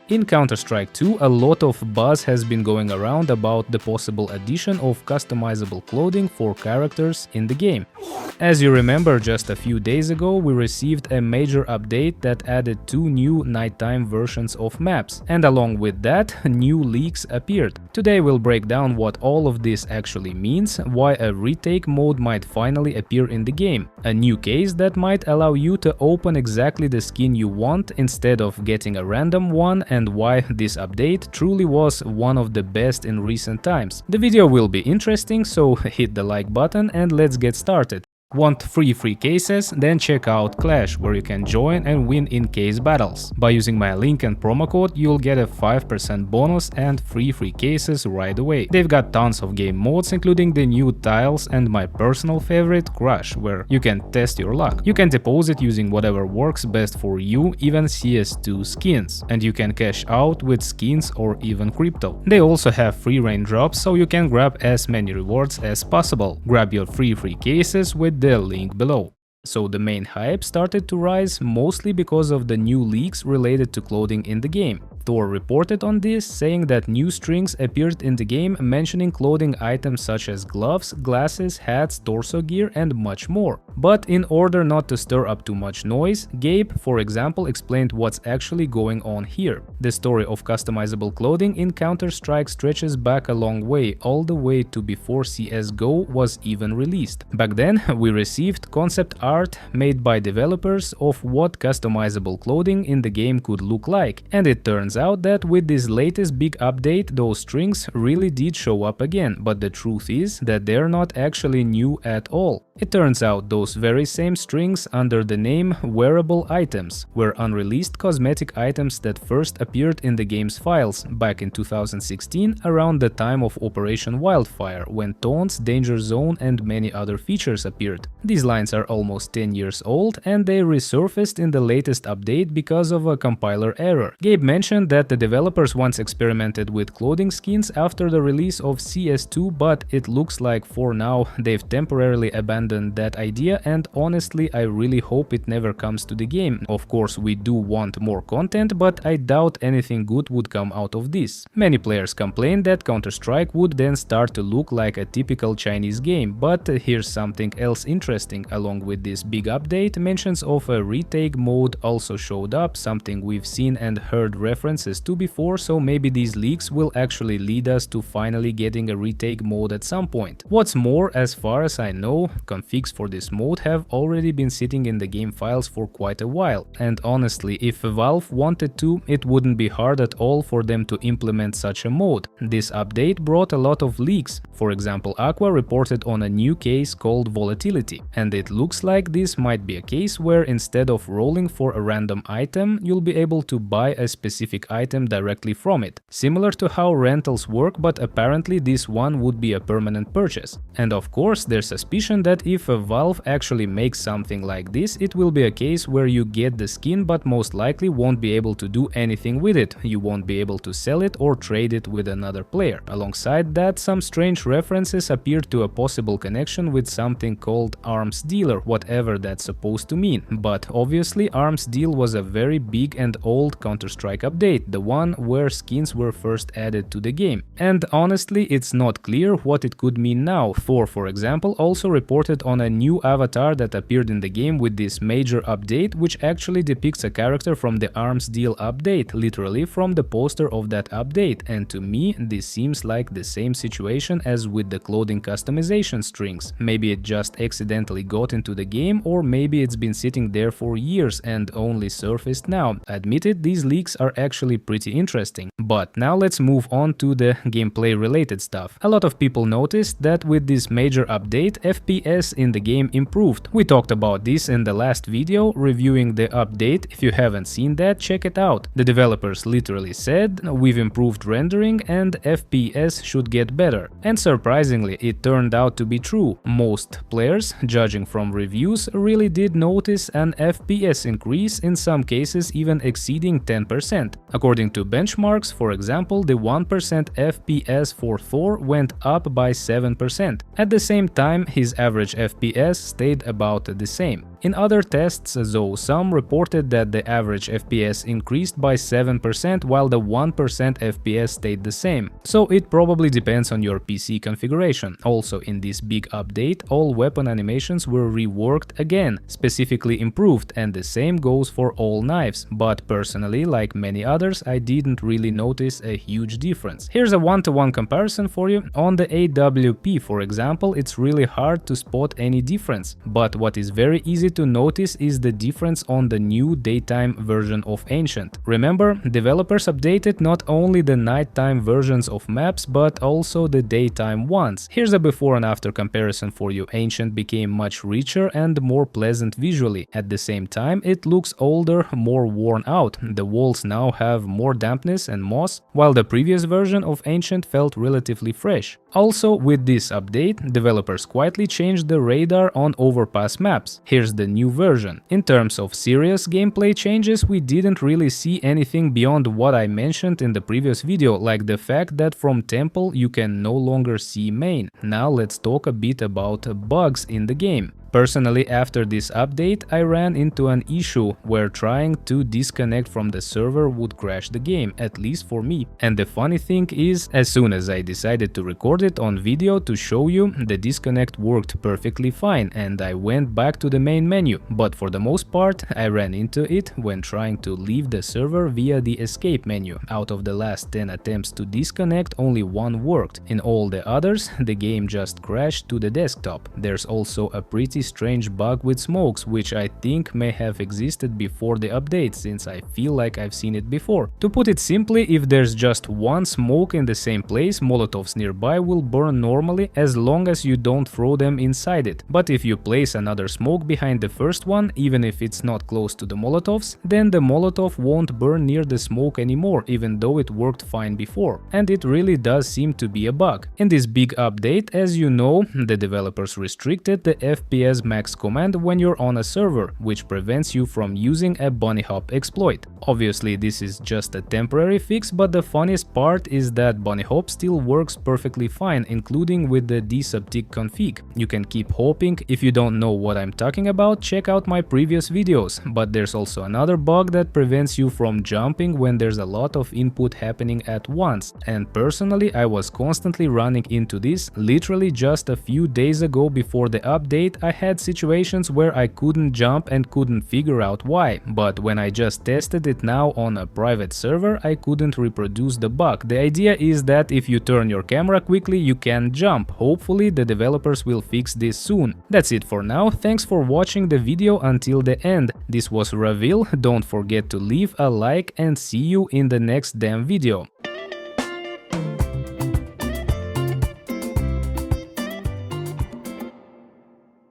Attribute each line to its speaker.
Speaker 1: In Counter-Strike 2, a lot of buzz has been going around about the possible addition of customizable clothing for characters in the game. As you remember, just a few days ago we received a major update that added 2 new nighttime versions of maps, and along with that, new leaks appeared. Today we'll break down what all of this actually means, why a retake mode might finally appear in the game, a new case that might allow you to open exactly the skin you want instead of getting a random one, and why this update truly was one of the best in recent times. The video will be interesting, so hit the like button and let's get started. Want free cases? Then check out Clash, where you can join and win in-case battles. By using my link and promo code, you'll get a 5% bonus and free cases right away. They've got tons of game modes, including the new tiles and my personal favorite, Crush, where you can test your luck. You can deposit using whatever works best for you, even CS2 skins, and you can cash out with skins or even crypto. They also have free raindrops, so you can grab as many rewards as possible. Grab your free cases with the link below. So the main hype started to rise mostly because of the new leaks related to clothing in the game. Thor reported on this, saying that new strings appeared in the game mentioning clothing items such as gloves, glasses, hats, torso gear, and much more. But in order not to stir up too much noise, Gabe, for example, explained what's actually going on here. The story of customizable clothing in Counter-Strike stretches back a long way, all the way to before CSGO was even released. Back then, we received concept art made by developers of what customizable clothing in the game could look like, and it turns out that with this latest big update, those strings really did show up again, but the truth is that they're not actually new at all. It turns out those very same strings under the name wearable items were unreleased cosmetic items that first appeared in the game's files back in 2016, around the time of Operation Wildfire, when taunts, danger zone and many other features appeared. These lines are almost 10 years old and they resurfaced in the latest update because of a compiler error. Gabe mentioned that the developers once experimented with clothing skins after the release of CS2, but it looks like for now they've temporarily abandoned that idea, and honestly I really hope it never comes to the game. Of course we do want more content, but I doubt anything good would come out of this. Many players complained that Counter-Strike would then start to look like a typical Chinese game, but here's something else interesting. Along with this big update, mentions of a retake mode also showed up, something we've seen and heard references to before, so maybe these leaks will actually lead us to finally getting a retake mode at some point. What's more, as far as I know, configs for this mode have already been sitting in the game files for quite a while, and honestly, if Valve wanted to, it wouldn't be hard at all for them to implement such a mode. This update brought a lot of leaks. For example, Aqua reported on a new case called Volatility, and it looks like this might be a case where instead of rolling for a random item, you'll be able to buy a specific item directly from it. Similar to how rentals work, but apparently this one would be a permanent purchase. And of course, there's suspicion that if a Valve actually makes something like this, it will be a case where you get the skin but most likely won't be able to do anything with it. You won't be able to sell it or trade it with another player. Alongside that, some strange references appeared to a possible connection with something called Arms Dealer, whatever that's supposed to mean. But obviously Arms Deal was a very big and old Counter-Strike update, the one where skins were first added to the game. And honestly, it's not clear what it could mean now. Thor, for example, also reported on a new avatar that appeared in the game with this major update, which actually depicts a character from the Arms Deal update, literally from the poster of that update, and to me this seems like the same situation as with the clothing customization strings. Maybe it just accidentally got into the game, or maybe it's been sitting there for years and only surfaced now. Admitted, these leaks are actually pretty interesting. But now let's move on to the gameplay related stuff. A lot of people noticed that with this major update, FPS in the game improved. We talked about this in the last video reviewing the update. If you haven't seen that, check it out. The developers literally said, we've improved rendering and FPS should get better. And surprisingly, it turned out to be true. Most players, judging from reviews, really did notice an FPS increase, in some cases even exceeding 10%. According to benchmarks, for example, the 1% FPS for Thor went up by 7%. At the same time, his average average FPS stayed about the same. In other tests, though, some reported that the average FPS increased by 7% while the 1% FPS stayed the same. So it probably depends on your PC configuration. Also, in this big update, all weapon animations were reworked again, specifically improved, and the same goes for all knives. But personally, like many others, I didn't really notice a huge difference. Here's a one-to-one comparison for you. On the AWP, for example, it's really hard to spot any difference. But what is very easy to notice is the difference on the new daytime version of Ancient. Remember, developers updated not only the nighttime versions of maps, but also the daytime ones. Here's a before and after comparison for you. Ancient became much richer and more pleasant visually. At the same time, it looks older, more worn out. The walls now have more dampness and moss, while the previous version of Ancient felt relatively fresh. Also, with this update, developers quietly changed the radar on overpass maps. Here's the new version. In terms of serious gameplay changes, we didn't really see anything beyond what I mentioned in the previous video, like the fact that from Temple you can no longer see main. Now let's talk a bit about bugs in the game. Personally, after this update, I ran into an issue where trying to disconnect from the server would crash the game, at least for me. And the funny thing is, as soon as I decided to record it on video to show you, the disconnect worked perfectly fine and I went back to the main menu. But for the most part, I ran into it when trying to leave the server via the escape menu. Out of the last 10 attempts to disconnect, only one worked. In all the others, the game just crashed to the desktop. There's also a pretty strange bug with smokes, which I think may have existed before the update, since I feel like I've seen it before. To put it simply, if there's just one smoke in the same place, molotovs nearby will burn normally as long as you don't throw them inside it. But if you place another smoke behind the first one, even if it's not close to the molotovs, then the molotov won't burn near the smoke anymore, even though it worked fine before. And it really does seem to be a bug. In this big update, as you know, the developers restricted the FPS max command when you're on a server, which prevents you from using a bunny hop exploit. Obviously, this is just a temporary fix, but the funniest part is that bunny hop still works perfectly fine, including with the dsubtick config. You can keep hopping. If you don't know what I'm talking about, check out my previous videos. But there's also another bug that prevents you from jumping when there's a lot of input happening at once. And personally, I was constantly running into this. Literally just a few days ago before the update, I had situations where I couldn't jump and couldn't figure out why, but when I just tested it now on a private server, I couldn't reproduce the bug. The idea is that if you turn your camera quickly, you can jump. Hopefully the developers will fix this soon. That's it for now. Thanks for watching the video until the end. This was Ravil. Don't forget to leave a like and see you in the next damn video.